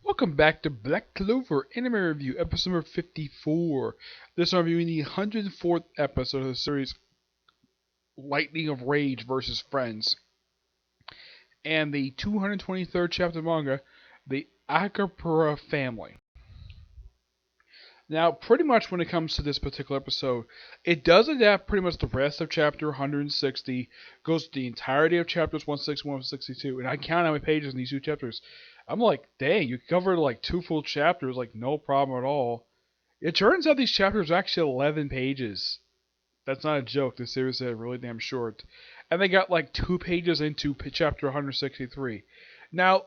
Welcome back to Black Clover Anime Review, episode number 54. This is reviewing the 104th episode of the series Lightning of Rage vs. Friends, and the 223rd chapter manga, The Agrippa Family. Now, pretty much when it comes to this particular episode, it does adapt pretty much the rest of chapter 160, goes the entirety of chapters 161 and 162, and I count how many pages in these two chapters. I'm like, dang, you covered like two full chapters, like no problem at all. It turns out these chapters are actually 11 pages. That's not a joke. This series is really damn short. And they got like 2 pages into chapter 163. Now,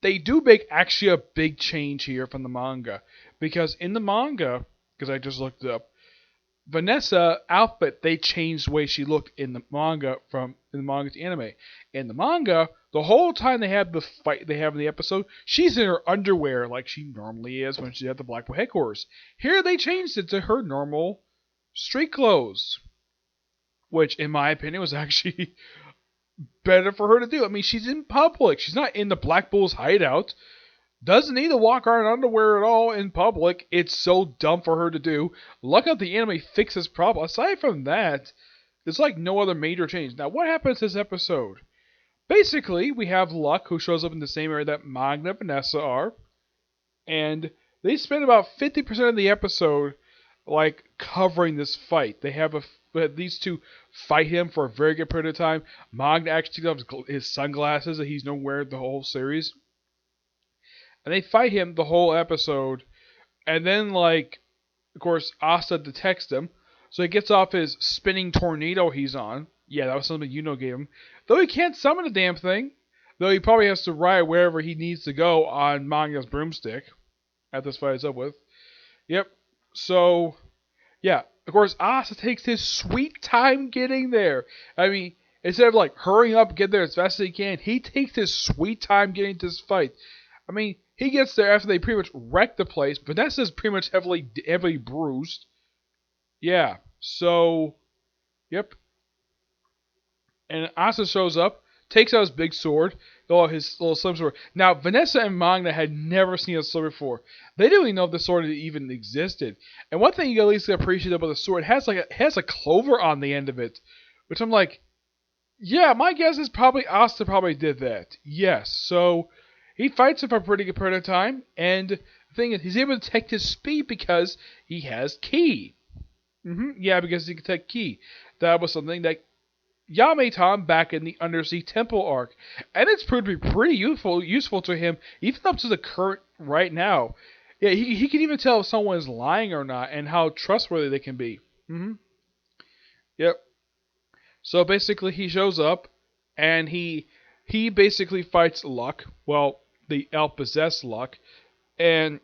they do make actually a big change here from the manga. Because in the manga, because I just looked it up, Vanessa outfit, they changed the way she looked in the manga to anime. In the manga, the whole time they have the fight they have in the episode, she's in her underwear like she normally is when she's at the Blackpool headquarters. Here they changed it to her normal street clothes, which in my opinion was actually better for her to do. I mean, she's in public. She's not in the Black Bull's hideout. Doesn't need to walk around in underwear at all in public. It's so dumb for her to do. Luck out the anime fixes problem. Aside from that, there's like no other major change. Now, what happens this episode? Basically, we have Luck, who shows up in the same area that Magna and Vanessa are, and they spend about 50% of the episode like covering this fight. They have these two fight him for a very good period of time. Magna actually takes off his sunglasses that he's known wearing the whole series. And they fight him the whole episode. And then, like, of course, Asta detects him. So he gets off his spinning tornado he's on. Yeah, that was something gave him. Though he can't summon the damn thing. Though he probably has to ride wherever he needs to go on Manga's broomstick. After this fight is up with. Yep. So, yeah. Of course, Asta takes his sweet time getting there. I mean, instead of, like, hurrying up and get there as fast as he can, he takes his sweet time getting to this fight. I mean, he gets there after they pretty much wreck the place. Vanessa's pretty much heavily bruised. Yeah, so, yep. And Asa shows up, takes out his big sword, his little slim sword. Now, Vanessa and Magna had never seen a sword before. They didn't even know if the sword even existed. And one thing you at least appreciate about the sword, it has a clover on the end of it. Which I'm like, yeah, my guess is probably Asta probably did that. Yes, so he fights him for a pretty good period of time, and the thing is, he's able to detect his speed because he has ki. Yeah, because he can detect ki. That was something that Yame taught back in the Undersea Temple arc, and it's proved to be pretty useful to him, even up to the current right now. Yeah, he can even tell if someone is lying or not, and how trustworthy they can be. Yep. So basically, he shows up, and he basically fights Luck. Well, the possessed Luck, and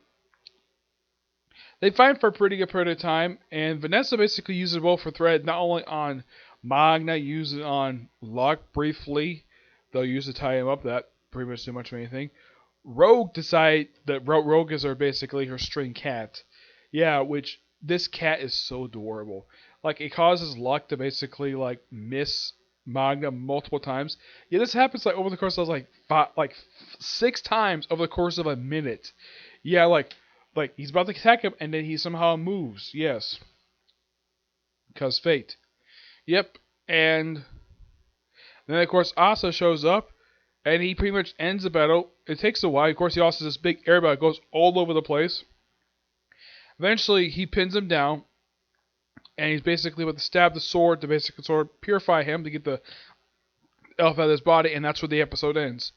they fight for a pretty good period of time, and Vanessa basically uses a roll for thread not only on Magna, uses it on Luck briefly. They'll use to tie him up. That pretty much too much of anything. Rogue decide that Rogue is basically her string cat. Yeah, which this cat is so adorable. Like, it causes Luck to basically like miss Magna multiple times. Yeah, this happens like over the course of like 6 times over the course of a minute. Yeah, like he's about to attack him and then he somehow moves. Yes, because fate. Yep, and then of course Asa shows up and he pretty much ends the battle. It takes a while. Of course, he also has this big airbag that goes all over the place. Eventually, he pins him down. And he's basically about to stab the sword, purify him to get the elf out of his body, and that's where the episode ends.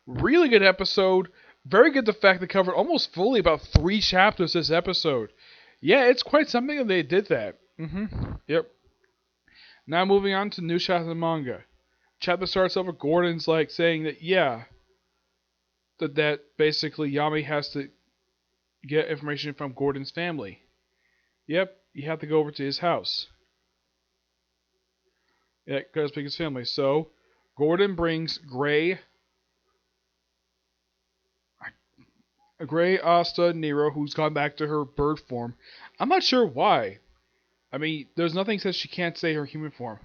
Really good episode. Very good the fact they covered almost fully about 3 chapters this episode. Yeah, it's quite something that they did that. Yep. Now moving on to new chapter of the manga. Chapter starts over Gordon's like saying that that basically Yami has to get information from Gordon's family. Yep. You have to go over to his house. Yeah, gotta speak his family. So, Gordon brings Gray, Asta, Nero, who's gone back to her bird form. I'm not sure why. I mean, there's nothing that says she can't say her human form.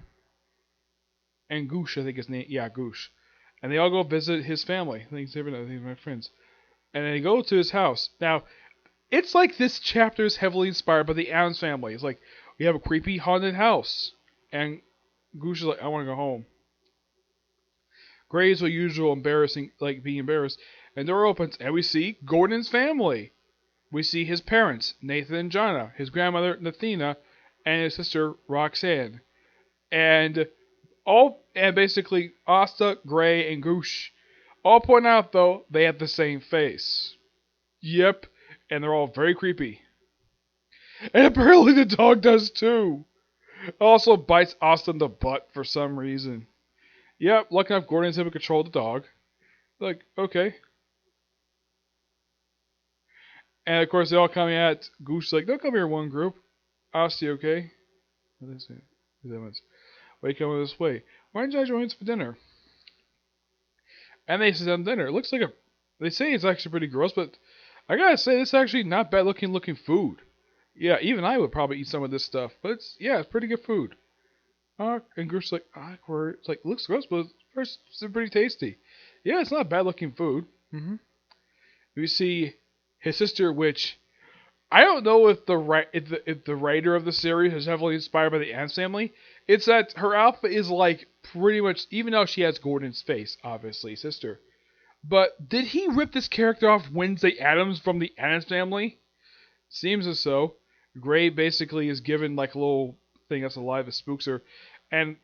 And Goosh, I think his name. Yeah, Goosh. And they all go visit his family. I think he's my friends. And they go to his house. Now, it's like this chapter is heavily inspired by the Addams Family. It's like, we have a creepy haunted house. And Goose is like, I want to go home. Gray's the usual embarrassing, like being embarrassed. And the door opens, and we see Gordon's family. We see his parents, Nathan and Jonna, his grandmother, Nathina, and his sister, Roxanne. And basically Asta, Gray, and Goosh. All point out though, they have the same face. Yep, and they're all very creepy. And apparently the dog does too. Also bites Asta in the butt for some reason. Yep, lucky enough Gordon's able to control the dog. Like, okay. And of course they all come at Goosh like, don't come here one group. Asti, okay? What is it? Why you coming this way? Why didn't you join us for dinner? And they sit down dinner. It looks like they say it's actually pretty gross, but I gotta say, it's actually not bad looking food. Yeah, even I would probably eat some of this stuff, but it's pretty good food. And Groot's like, awkward. It's like, looks gross, but it's pretty tasty. Yeah, it's not bad looking food. We see his sister, which I don't know if the writer of the series is heavily inspired by the Addams Family. It's that her outfit is like pretty much, even though she has Gordon's face, obviously, sister. But did he rip this character off Wednesday Addams from the Addams Family? Seems as so. Gray basically is given like a little thing that's alive that spooks her, and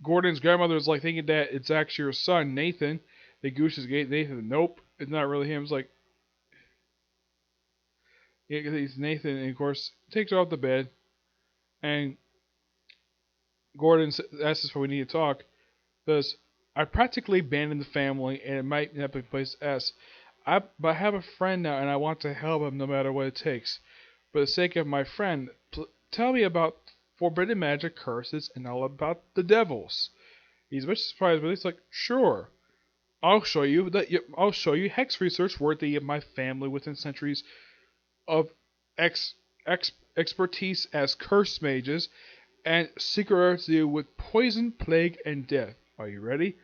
Gordon's grandmother is like thinking that it's actually her son Nathan. The Goose is Nathan. Nope, it's not really him. It's like, yeah, it's Nathan, and of course takes her off the bed, and Gordon asks us why we need to talk. Because I practically abandoned the family, and it might not be a place to ask. But I have a friend now, and I want to help him no matter what it takes. For the sake of my friend, tell me about forbidden magic, curses, and all about the devils. He's much surprised, but he's like, sure. I'll show you hex research worthy of my family within centuries of expertise as curse mages and secret arts deal with poison, plague, and death. Are you ready?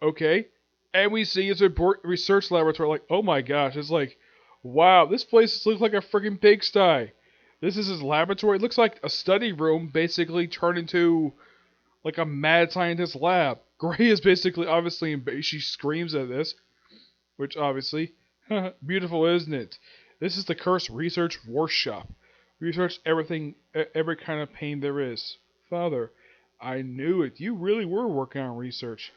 Okay. And we see it's a research laboratory. Like, oh my gosh, it's like, wow, this place looks like a freaking pigsty. This is his laboratory. It looks like a study room basically turned into like a mad scientist lab. Gray is basically, obviously, she screams at this, which obviously, beautiful, isn't it? This is the Curse Research Workshop. Research everything, every kind of pain there is. Father, I knew it. You really were working on research.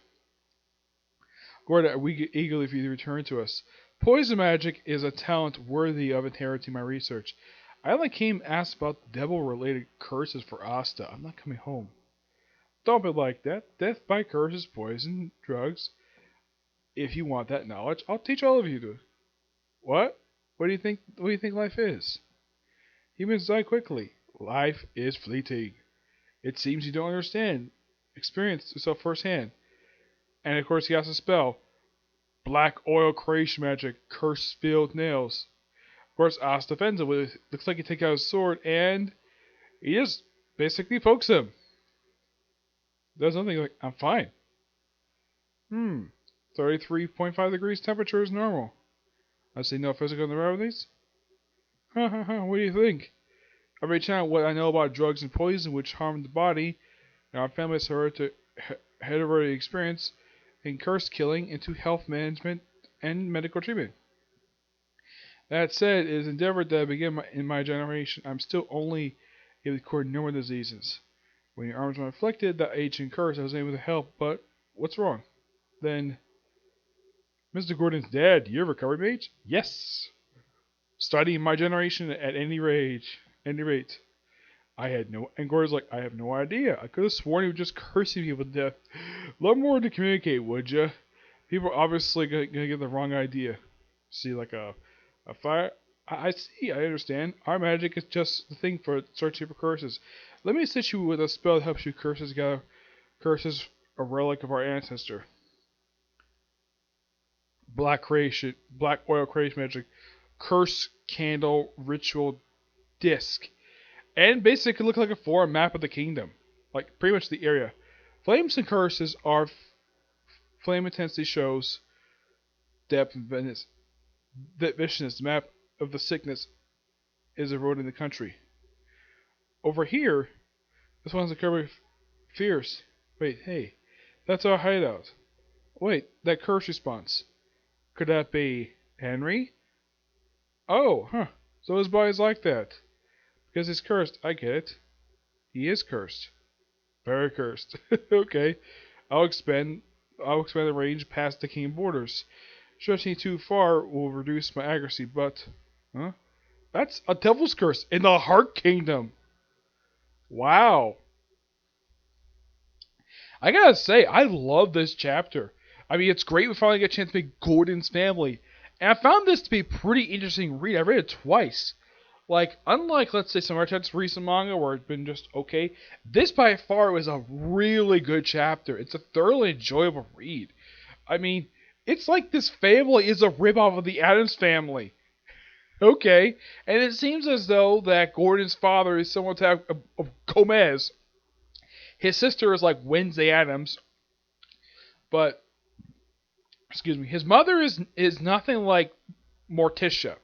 Gordon, we eagerly for you to return to us. Poison magic is a talent worthy of inheriting my research. I only came to ask about devil-related curses for Asta. I'm not coming home. Don't be like that. Death by curses, poison, drugs. If you want that knowledge, I'll teach all of you to. What? What do you think life is? Humans die quickly. Life is fleeting. It seems you don't understand. Experience yourself firsthand. And of course he has a spell. Black oil creation magic. Curse-filled nails. Of course, Asta defends it with, looks like he takes out his sword and he just basically pokes him. Does something like, I'm fine. 33.5 degrees temperature is normal. I see no physical abnormalities. What do you think? I reach out what I know about drugs and poison which harm the body, and our family has hereditary experience in curse killing into health management and medical treatment. That said, it is endeavored that I begin in my generation. I'm still only able to cure normal diseases. When your arms were afflicted, that ancient curse, I was able to help, but what's wrong? Then, Mr. Gordon's dead. You're a recovery mage? Yes. Studying my generation at any rate. I had no, and Gordon's like, I have no idea. I could have sworn he was just cursing people to death. A lot more to communicate, would ya? People are obviously gonna get the wrong idea. See, like a fire. I see. I understand. Our magic is just the thing for searching for curses. Let me assist you with a spell that helps you curses gather. Curses, a relic of our ancestor. Black oil creation magic. Curse candle ritual disc. And basically look like a foreign map of the kingdom. Like pretty much the area. Flames and curses are flame intensity shows depth and Venice. That mission is the map of the sickness is eroding the country. Over here, this one's a cover fierce. Wait, hey, that's our hideout. Wait, that curse response. Could that be Henry? Oh, huh. So his body's like that. Because he's cursed. I get it. He is cursed. Very cursed. Okay. I'll expand I'll expand the range past the king borders. Stretching too far will reduce my accuracy, but huh? That's a devil's curse in the Heart Kingdom. Wow. I gotta say, I love this chapter. I mean, it's great we finally get a chance to meet Gordon's family. And I found this to be a pretty interesting read. I read it twice. Like, unlike, let's say, some Artet's recent manga where it's been just okay, this by far was a really good chapter. It's a thoroughly enjoyable read. I mean, it's like this family is a ripoff of the Addams family. Okay, and it seems as though that Gordon's father is similar to Gomez. His sister is like Wednesday Addams, but excuse me, his mother is nothing like Morticia.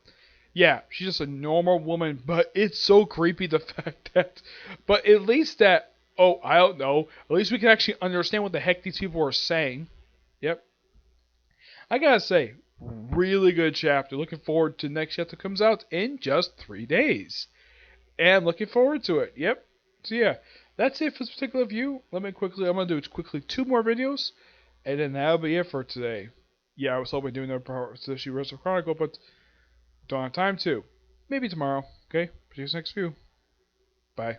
Yeah, she's just a normal woman, but it's so creepy the fact that. But at least that. Oh, I don't know. At least we can actually understand what the heck these people are saying. Yep. I gotta say, really good chapter. Looking forward to the next chapter comes out in just 3 days. And looking forward to it. Yep. So yeah, that's it for this particular view. I'm gonna do quickly 2 more videos, and then that'll be it for today. Yeah, I was hoping doing another part of the Wrestle Chronicle, but don't have time to. Maybe tomorrow. Okay? See you next view. Bye.